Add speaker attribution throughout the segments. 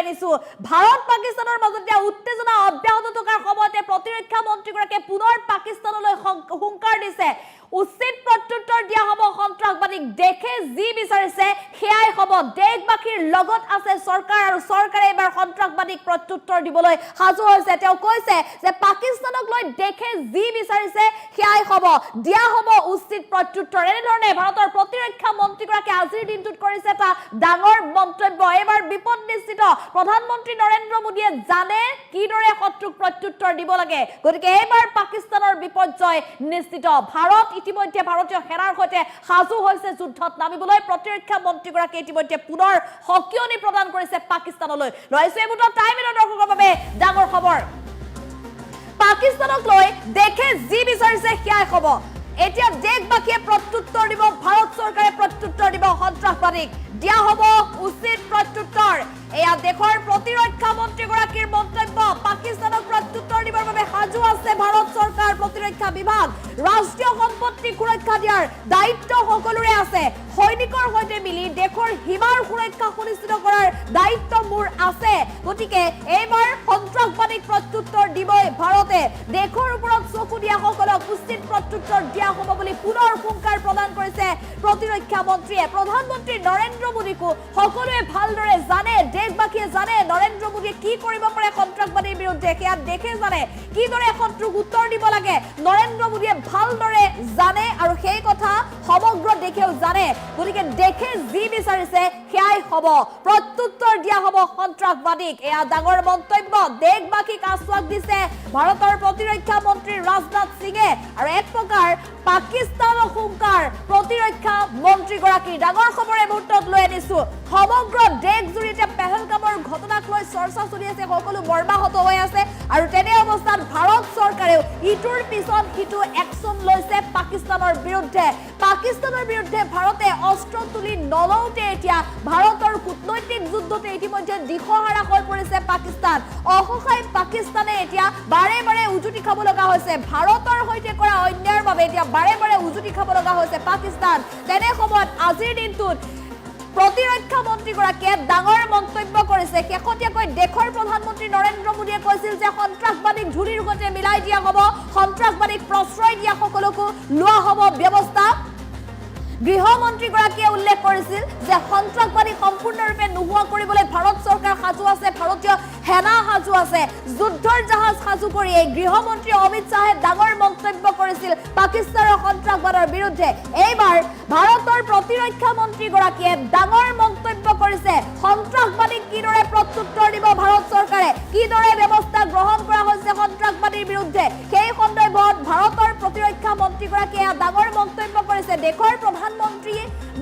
Speaker 1: আনিছো ভাৰত পাকিস্তানৰ মাজত উত্তেজনা অব্যাহত থকাৰ সময়তে প্ৰতিৰক্ষা মন্ত্ৰীগৰাকীয়ে পুনৰ পাকিস্তানলৈ হুংকাৰ দিছে উচিত প্ৰত্যুত্তৰ দিয়া হ'ব সন্ত্ৰাসবাদীক দেখে যি বিচাৰিছে হেয়াই হ'ব দেশবাসীৰ লগত আছে চৰকাৰ আৰু চৰকাৰে এবাৰ সন্ত্ৰাসবাদীক প্ৰত্যুত্তৰ দিবলৈ সাজু হৈছে তেওঁ কৈছে যে পাকিস্তানক লৈ দেখে যি বিচাৰিছে হেয়াই হ'ব দিয়া হ'ব উচিত প্ৰত্যুত্তৰ এনেধৰণে ভাৰতৰ প্ৰতিৰক্ষা মন্ত্ৰীগৰাকীয়ে আজিৰ দিনটোত কৰিছে এটা ডাঙৰ মন্তব্য এবাৰ বিপদ নিশ্চিত প্ৰধানমন্ত্ৰী নৰেন্দ্ৰ মোদীয়ে জানে কিদৰে শত্ৰুক প্ৰত্যুত্তৰ দিব লাগে গতিকে এবাৰ পাকিস্তানৰ বিপৰ্যয় নিশ্চিত ভাৰত ইতিমধ্যে ভাৰতীয় সেনাৰ সৈতে সাজু হৈছে যুদ্ধত নামিবলৈ প্ৰতিৰক্ষা মন্ত্ৰীগৰাকীয়ে ইতিমধ্যে পুনৰ সকিয়নি প্ৰদান কৰিছে পাকিস্তানলৈ লৈছে এই মুহূৰ্তত টাইম ইনৰ দৰ্শকৰ বাবে ডাঙৰ খবৰ পাকিস্তানক লৈ দেখে যি বিচাৰিছে সেয়াই হ'ব এতিয়া দেশবাসীয়ে প্ৰত্যুত্তৰ দিব ভাৰত চৰকাৰে প্ৰত্যুত্তৰ দিব সন্ত্ৰাসবাদীক দিয়া হ'ব উচিত প্ৰত্যুত্তৰ এয়া দেশৰ প্ৰতিৰক্ষা মন্ত্ৰীগৰাকীৰ মন্তব্য পাকিস্তানক প্ৰত্যুত্তৰ দিবৰ বাবে সাজু আছে ভাৰত চৰকাৰ প্ৰতিৰক্ষা বিভাগ ৰাষ্ট্ৰীয় সম্পত্তি সুৰক্ষা দিয়াৰ দায়িত্ব সকলোৰে আছে সৈনিকৰ সৈতে মিলি দেশৰ সীমাৰ সুৰক্ষা সুনিশ্চিত কৰাৰ দায়িত্ব মোৰ আছে গতিকে এইবাৰ সন্ত্ৰাসবাদীক প্ৰত্যুত্তৰ দিবই ভাৰতে দেশৰ ওপৰত চকু দিয়া সকলক উচিত প্ৰত্যুত্তৰ দিয়া হ'ব বুলি পুনৰ হুংকাৰ প্ৰদান কৰিছে প্ৰতিৰক্ষা মন্ত্ৰীয়ে প্ৰধানমন্ত্ৰী নৰেন্দ্ৰ মোদীকো সকলোৱে ভালদৰে জানে দেশবাসীয়ে জানে নৰেন্দ্ৰ মোদীয়ে কি কৰিব পাৰে সন্ত্ৰাসবাদীৰ বিৰুদ্ধে সেয়া দেখে জানে কিদৰে শত্ৰুক উত্তৰ দিব লাগে নৰেন্দ্ৰ মোদীয়ে ভালদৰে জানে আৰু সেই কথা সমগ্ৰ দেশেও জানে গতিকে দেখে যি বিচাৰিছে সেয়াই হ'ব প্ৰত্যুত্তৰ দিয়া হ'ব সন্ত্ৰাসবাদীক এয়া ডাঙৰ মন্তব্য দেশবাসীক আশ্বাস দিছে ভাৰতৰ প্ৰতিৰক্ষা মন্ত্ৰী ৰাজনাথ সিঙে আৰু এক প্ৰকাৰ পাকিস্তানৰ হুংকাৰ প্ৰতিৰক্ষা মন্ত্ৰীগৰাকী ডাঙৰ খবৰ এই মুহূৰ্তত লৈ আনিছো সমগ্ৰ দেশ জুৰি এতিয়া পেহেলগামৰ ঘটনাক লৈ চৰ্চা চলি আছে সকলো মৰ্মাহত হৈ আছে আৰু তেনে অৱস্থাত ভাৰত চৰকাৰেও ইটোৰ পিছত সিটো একশ্যন লৈছে পাকিস্তানৰ বিৰুদ্ধে ভাৰতে অস্ত্ৰ তুলি নলওঁতে এতিয়া ভাৰতৰ কূটনৈতিক যুদ্ধতে ইতিমধ্যে দিশহাৰা হৈ পৰিছে পাকিস্তান অসহায় পাকিস্তানে এতিয়া বাৰে বাৰে উজুতি খাব লগা হৈছে ভাৰতৰ সৈতে কৰা অন্যায়ৰ বাবে এতিয়া বাৰে বাৰে উজুতি খাব লগা হৈছে পাকিস্তান তেনে সময়ত আজিৰ দিনটোত প্ৰতিৰক্ষা মন্ত্ৰীগৰাকীয়ে ডাঙৰ মন্তব্য কৰিছে শেহতীয়াকৈ দেশৰ প্ৰধানমন্ত্ৰী নৰেন্দ্ৰ মোদীয়ে কৈছিল যে সন্ত্ৰাসবাদীক ধুলিৰ সৈতে মিলাই দিয়া হ'ব সন্ত্ৰাসবাদীক প্ৰশ্ৰয় দিয়া সকলকো লোৱা হ'ব ব্যৱস্থা গৃহমন্ত্ৰীগৰাকীয়ে উল্লেখ কৰিছিল যে সন্ত্ৰাসবাদী সম্পূৰ্ণৰূপে নোহোৱা কৰিবলৈ ভাৰত চৰকাৰ সাজু আছে ভাৰতীয় সেনা সাজু আছে যুদ্ধৰ জাহাজ সাজু কৰি এই গৃহমন্ত্ৰী অমিত শাহে ডাঙৰ মন্তব্য কৰিছিল পাকিস্তানৰ সন্ত্ৰাসবাদৰ বিৰুদ্ধে এইবাৰ ভাৰতৰ প্ৰতিৰক্ষা মন্ত্ৰীগৰাকীয়ে ডাঙৰ মন্তব্য কৰিছে সন্ত্ৰাসবাদীক কিদৰে প্ৰত্যুত্তৰ দিব ভাৰত চৰকাৰে কিদৰে ব্যৱস্থা গ্ৰহণ কৰা হৈছে সন্ত্ৰাসবাদীৰ বিৰুদ্ধে সেই সন্দৰ্ভত ভাৰতৰ প্ৰতিৰক্ষা মন্ত্ৰীগৰাকীয়ে ডাঙৰ মন্তব্য কৰিছে দেশৰ প্ৰধানমন্ত্ৰী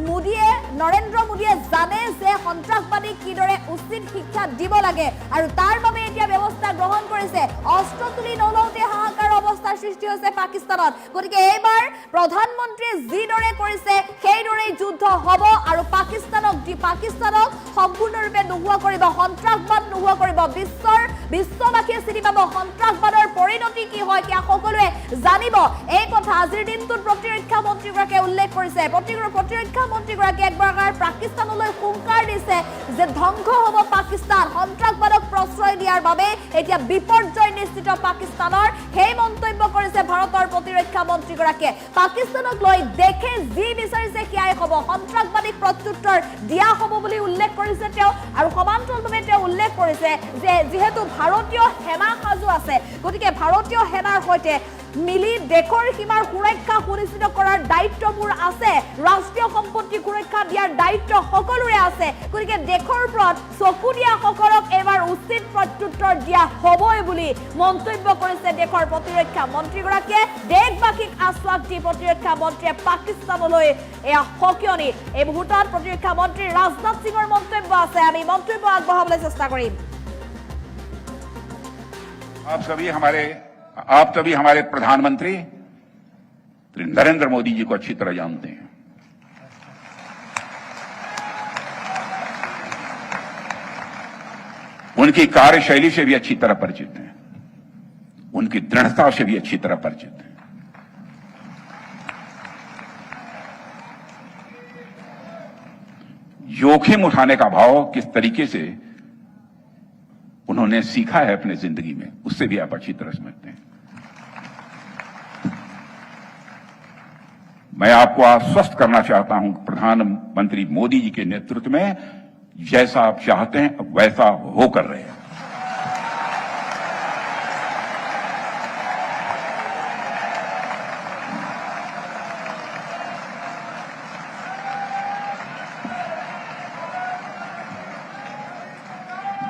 Speaker 1: মোদীয়ে নৰেন্দ্ৰ মোদীয়ে জানে যে সন্ত্ৰাসবাদীক কিদৰে উচিত শিক্ষা দিব লাগে আৰু তাৰ বাবে এতিয়া ব্যৱস্থা গ্ৰহণ কৰিছে অস্ত্ৰ তুলি নলওঁতে হাহাকাৰ অৱস্থাৰ সৃষ্টি হৈছে পাকিস্তানত গতিকে এইবাৰ প্ৰধানমন্ত্ৰীয়ে যিদৰে কৰিছে সেইদৰে যুদ্ধ হ'ব আৰু পাকিস্তানক সম্পূৰ্ণৰূপে নোহোৱা কৰিব সন্ত্ৰাসবাদ নোহোৱা কৰিব বিশ্ববাসীয়ে চিনি পাব সন্ত্ৰাসবাদৰ পৰিণতি কি হয় সেয়া সকলোৱে জানিব এই কথা আজিৰ দিনটোত প্ৰতিৰক্ষা মন্ত্ৰীগৰাকীয়ে উল্লেখ কৰিছে প্ৰতিৰক্ষা মন্ত্ৰীগৰাকীয়ে একবাৰ পাকিস্তানলৈ হুংকাৰ দিছে যে ধ্বংস হ'ব পাকিস্তান সন্ত্ৰাসবাদক প্ৰশ্ৰয় দিয়াৰ বাবে এতিয়া বিপৰ্যয় নিশ্চিত পাকিস্তানৰ সেই মন্তব্য কৰিছে ভাৰতৰ প্ৰতিৰক্ষা মন্ত্ৰীগৰাকীয়ে পাকিস্তানক লৈ দেখে যি বিচাৰিছে সেয়াই হ'ব সন্ত্ৰাসবাদীক প্ৰত্যুত্তৰ দিয়া হ'ব বুলি উল্লেখ কৰিছে তেওঁ আৰু সমান্তৰালভাৱে তেওঁ উল্লেখ কৰিছে যে যিহেতু ভাৰতীয় সেনা সাজু আছে গতিকে ভাৰতীয় সেনাৰ সৈতে মিলি দেশৰ সীমাৰ সুৰক্ষা সুনিশ্চিত কৰাৰ দায়িত্ব মোৰ আছে ৰাষ্ট্ৰীয় সম্পত্তি সুৰক্ষা দিয়াৰ দায়িত্ব সকলোৰে আছে গতিকে দেশৰ ওপৰত চকু দিয়া সকলক এবাৰ উচিত প্ৰত্যুত্তৰ দিয়া হ'বই বুলি মন্তব্য কৰিছে দেশৰ প্ৰতিৰক্ষা মন্ত্ৰীগৰাকীয়ে দেশবাসীক আশ্বাস দি প্ৰতিৰক্ষা মন্ত্ৰীয়ে পাকিস্তানলৈ এয়া সকিয়নি এই মুহূৰ্তত প্ৰতিৰক্ষা মন্ত্ৰী ৰাজনাথ সিঙৰ মন্তব্য আছে আমি মন্তব্য আগবঢ়াবলৈ চেষ্টা কৰিম
Speaker 2: आप सभी हमारे प्रधानमंत्री नरेंद्र मोदी जी को अच्छी तरह जानते हैं उनकी कार्यशैली से भी अच्छी तरह परिचित हैं उनकी दृढ़ता से भी अच्छी तरह परिचित हैं जोखिम उठाने का भाव किस तरीके से उन्होंने सीखा है अपने जिंदगी में, उससे भी आप अच्छी तरह समझते हैं। मैं आपको आश्वस्त करना चाहता हूं कि प्रधानमंत्री मोदी जी के नेतृत्व में जैसा आप चाहते हैं वैसा हो कर रहे हैं।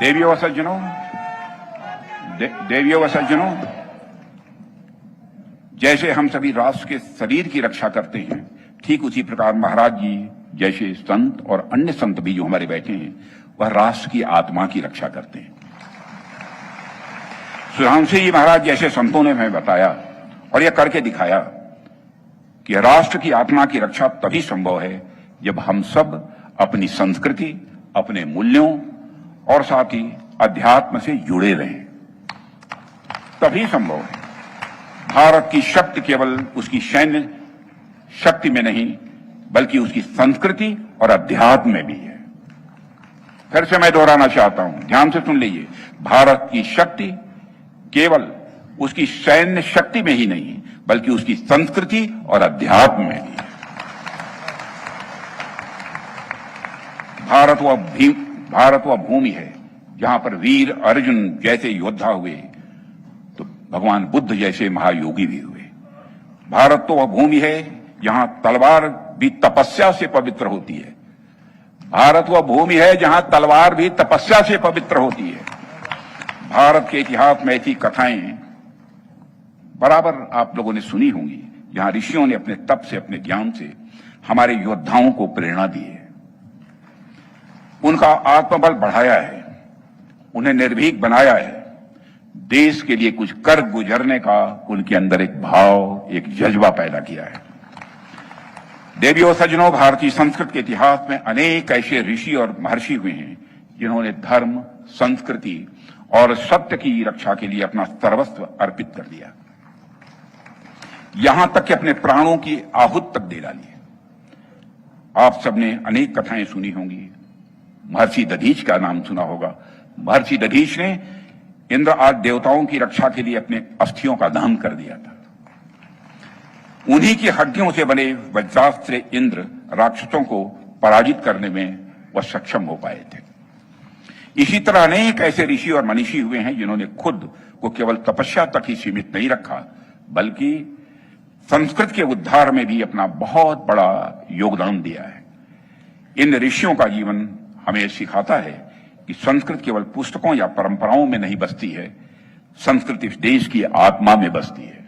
Speaker 2: देवियों व सज्जनों, जैसे हम सभी राष्ट्र के शरीर की रक्षा करते हैं, ठीक उसी प्रकार महाराज जी जैसे संत और अन्य संत भी जो हमारे बैठे हैं, वह राष्ट्र की आत्मा की रक्षा करते हैं। सुधांशु जी महाराज जैसे संतों ने हमें बताया और यह करके दिखाया कि राष्ट्र की आत्मा की रक्षा तभी संभव है जब हम सब अपनी संस्कृति, अपने मूल्यों और साथ ही अध्यात्म से जुड़े रहें, तभी संभव है। भारत की शक्ति केवल उसकी सैन्य शक्ति में नहीं, बल्कि उसकी संस्कृति और अध्यात्म में भी है। फिर से मैं दोहराना चाहता हूं, ध्यान से सुन लीजिए। भारत की शक्ति केवल उसकी सैन्य शक्ति में ही नहीं, बल्कि उसकी संस्कृति और अध्यात्म में भी है। भारत वह भूमि है जहां पर वीर अर्जुन जैसे योद्धा हुए तो भगवान बुद्ध जैसे महायोगी भी हुए। भारत तो वह भूमि है जहां तलवार भी तपस्या से पवित्र होती है। भारत वह भूमि है जहां तलवार भी तपस्या से पवित्र होती है। भारत के इतिहास में ऐसी कथाएं बराबर आप लोगों ने सुनी होंगी, जहां ऋषियों ने अपने तप से, अपने ज्ञान से हमारे योद्धाओं को प्रेरणा दी है, उनका आत्मबल बढ़ाया है, उन्हें निर्भीक बनाया है, देश के लिए कुछ कर गुजरने का उनके अंदर एक भाव, एक जज्बा पैदा किया है। देवियों सज्जनों, भारतीय संस्कृत के इतिहास में अनेक ऐसे ऋषि और महर्षि हुए हैं जिन्होंने धर्म, संस्कृति और सत्य की रक्षा के लिए अपना सर्वस्व अर्पित कर दिया, यहां तक कि अपने प्राणों की आहूत तक दे डाली। आप सबने अनेक कथाएं सुनी होंगी। महर्षि दधीच का नाम सुना होगा। महर्षि दधीच ने इंद्र आदि देवताओं की रक्षा के लिए अपने अस्थियों का दान कर दिया था। उन्हीं की हड्डियों से बने वज्रास्त्र से इंद्र राक्षसों को पराजित करने में वह सक्षम हो पाए थे। इसी तरह अनेक ऐसे ऋषि और मनीषी हुए हैं जिन्होंने खुद को केवल तपस्या तक ही सीमित नहीं रखा, बल्कि संस्कृत के उद्धार में भी अपना बहुत बड़ा योगदान दिया है। इन ऋषियों का जीवन हमें सिखाता है कि संस्कृत केवल पुस्तकों या परंपराओं में नहीं बसती है, संस्कृत इस देश की आत्मा में बसती है।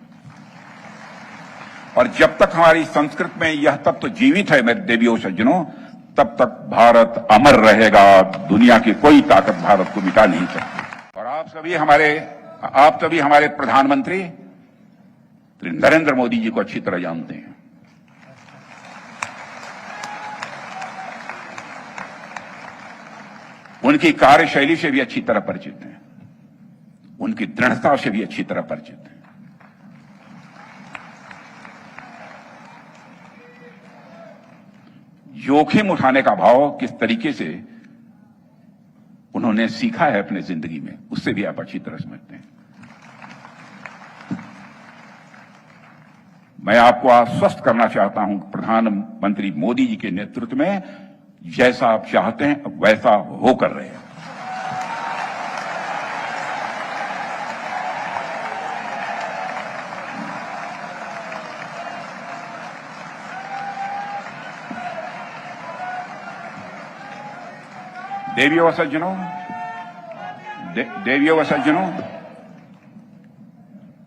Speaker 2: और जब तक हमारी संस्कृत में यह तत्व जीवित है मेरे देवियों सज्जनों, तब तक भारत अमर रहेगा। दुनिया की कोई ताकत भारत को मिटा नहीं सकती। और आप सभी हमारे प्रधानमंत्री श्री नरेंद्र मोदी जी को अच्छी तरह जानते हैं। उनकी कार्यशैली से भी अच्छी तरह परिचित हैं, उनकी दृढ़ता से भी अच्छी तरह परिचित हैं। जोखिम उठाने का भाव किस तरीके से उन्होंने सीखा है अपने जिंदगी में, उससे भी आप अच्छी तरह समझते हैं। मैं आपको आश्वस्त करना चाहता हूं कि प्रधानमंत्री मोदी जी के नेतृत्व में जैसा आप चाहते हैं वैसा हो कर रहे हैं। देवियों व सज्जनों,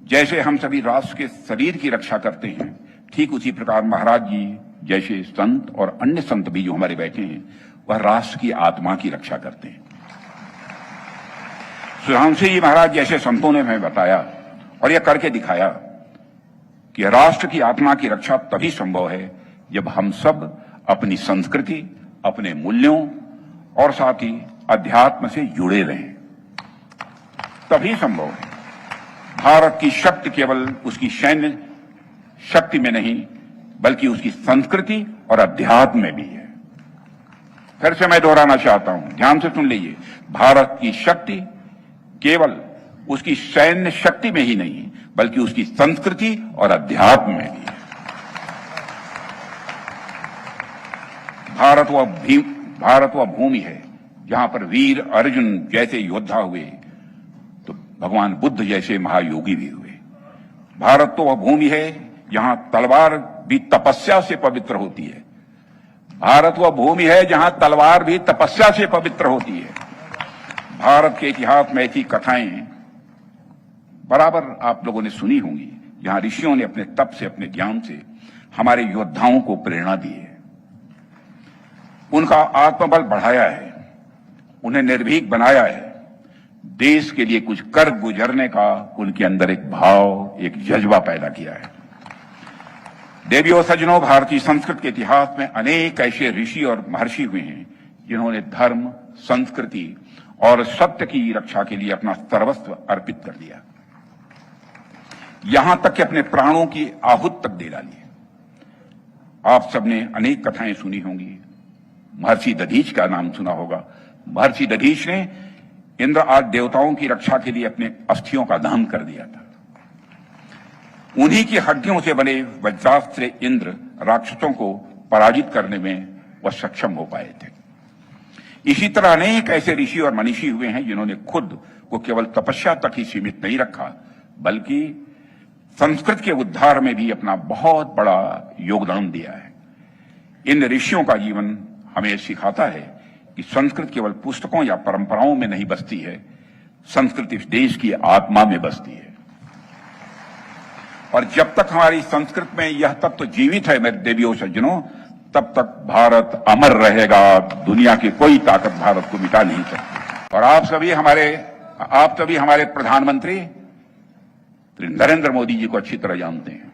Speaker 2: जैसे हम सभी राष्ट्र के शरीर की रक्षा करते हैं, ठीक उसी प्रकार महाराज जी जैसे संत और अन्य संत भी जो हमारे बैठे हैं, वह राष्ट्र की आत्मा की रक्षा करते हैं। सुधांशु जी महाराज जैसे संतों ने हमें बताया और यह करके दिखाया कि राष्ट्र की आत्मा की रक्षा तभी संभव है जब हम सब अपनी संस्कृति, अपने मूल्यों और साथ ही अध्यात्म से जुड़े रहें, तभी संभव है। भारत की शक्ति केवल उसकी सैन्य शक्ति में नहीं, बल्कि उसकी संस्कृति और अध्यात्म में भी है। फिर से मैं दोहराना चाहता हूं, ध्यान से सुन लीजिए। भारत की शक्ति केवल उसकी सैन्य शक्ति में ही नहीं बल्कि उसकी संस्कृति और अध्यात्म में भी है। भारत वह भूमि है जहां पर वीर अर्जुन जैसे योद्धा हुए तो भगवान बुद्ध जैसे महायोगी भी हुए। भारत तो वह भूमि है जहां तलवार भी तपस्या से पवित्र होती है। भारत वह भूमि है जहां तलवार भी तपस्या से पवित्र होती है। भारत के इतिहास में ऐसी कथाएं बराबर आप लोगों ने सुनी होंगी, जहां ऋषियों ने अपने तप से, अपने ज्ञान से हमारे योद्धाओं को प्रेरणा दी है, उनका आत्मबल बढ़ाया है, उन्हें निर्भीक बनाया है, देश के लिए कुछ कर गुजरने का उनके अंदर एक भाव, एक जज्बा पैदा किया है। देवियों सज्जनों, भारतीय संस्कृत के इतिहास में अनेक ऐसे ऋषि और महर्षि हुए हैं जिन्होंने धर्म, संस्कृति और सत्य की रक्षा के लिए अपना सर्वस्व अर्पित कर दिया, यहां तक कि अपने प्राणों की आहूत तक दे डाली। आप सबने अनेक कथाएं सुनी होंगी। महर्षि दधीच का नाम सुना होगा। महर्षि दधीच ने इंद्र आदि देवताओं की रक्षा के लिए अपने अस्थियों का दान कर दिया था। उन्हीं की हड्डियों से बने वज्रास्त्र से इंद्र राक्षसों को पराजित करने में वह सक्षम हो पाए थे। इसी तरह अनेक ऐसे ऋषि और मनीषी हुए हैं जिन्होंने खुद को केवल तपस्या तक ही सीमित नहीं रखा, बल्कि संस्कृत के उद्धार में भी अपना बहुत बड़ा योगदान दिया है। इन ऋषियों का जीवन हमें सिखाता है कि संस्कृत केवल पुस्तकों या परंपराओं में नहीं बसती है, संस्कृत इस देश की आत्मा में बसती है। और जब तक हमारी संस्कृत में यह तत्व जीवित है मेरे देवियों सज्जनों, तब तक भारत अमर रहेगा। दुनिया की कोई ताकत भारत को मिटा नहीं सकती। और आप सभी हमारे प्रधानमंत्री नरेंद्र मोदी जी को अच्छी तरह जानते हैं।